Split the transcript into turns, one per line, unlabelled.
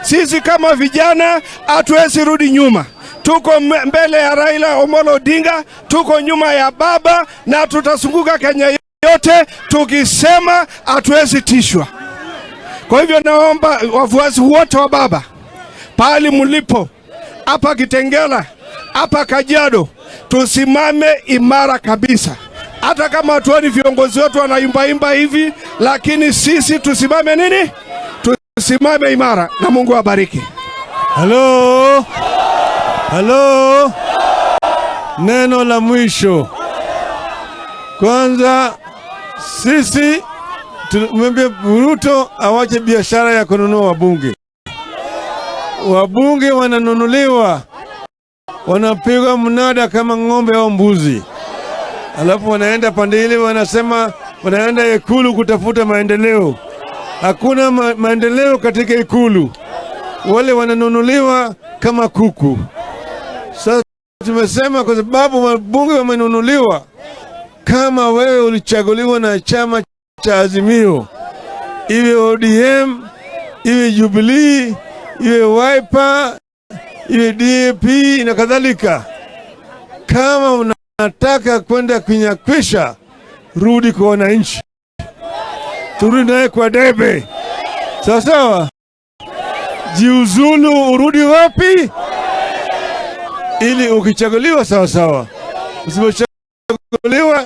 Sisi kama vijana hatuwezi rudi nyuma. Tuko mbele ya Raila Amolo Odinga, tuko nyuma ya baba, na tutazunguka Kenya yote tukisema hatuwezi tishwa. Kwa hivyo naomba wafuasi wote wa baba, pahali mlipo, hapa Kitengela, hapa Kajiado, tusimame imara kabisa. Hata kama hatuoni viongozi wetu wanaimba hivi, lakini sisi tusimame nini? Tusimame imara, na Mungu awabariki.
Halo. Halo. Neno la mwisho. Kwanza sisi tumwambie Ruto awache biashara ya kununua wabunge. Wabunge wananunuliwa, wanapigwa mnada kama ng'ombe au mbuzi. Alafu wanaenda pande ile, wanasema wanaenda Ikulu kutafuta maendeleo. Hakuna maendeleo katika Ikulu. Wale wananunuliwa kama kuku. Sasa tumesema kwa sababu wabunge wamenunuliwa, kama wewe ulichaguliwa na chama cha Azimio, iwe ODM, iwe Jubilee, iwe Wiper, iwe DAP na kadhalika, kama unataka kwenda kunyakwisha, rudi kwa wananchi. Turudi naye kwa debe. Sawa sawa? Jiuzulu, urudi wapi? Ili ukichaguliwa sawa sawa. Usipochaguliwa